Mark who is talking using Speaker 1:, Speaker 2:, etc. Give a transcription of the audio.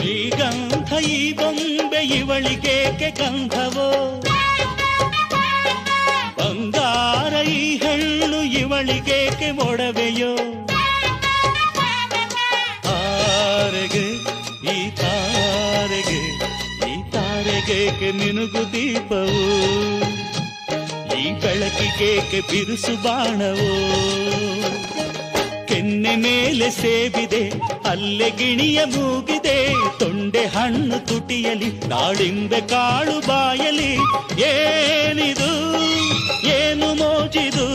Speaker 1: ಶ್ರೀಗಂಧ ಈ ಬೊಂಬೆ ಇವಳಿಗೇಕೆ ಗಂಧವೋ, ಬಂಗಾರ ಈ ಹೆಣ್ಣು ಇವಳಿಗೇಕೆ ಒಡವೆಯೋ. ತಾರೆಗೆ ಈ ತಾರೆಗೆ ಈ ತಾರೆಗೇಕೆ ಮಿನುಗು ದೀಪವು, ಈ ಬೆಳಕಿಗೇಕೆ ಬಿರುಸು ಬಾಣವೋ. ಕೆನ್ನೆ ಮೇಲೆ ಸೇಬಿದೆ ಅಲ್ಲೆ ಗಿಣಿಯ ಮೂಗಿದೆ, ತೊಂಡೆ ಹಣ್ಣು ತುಟಿಯಲಿ ದಾಳಿಂಬೆ ಕಾಳು ಬಾಯಲಿ. ಏನಿದು ಏನು ಮೋಜಿದು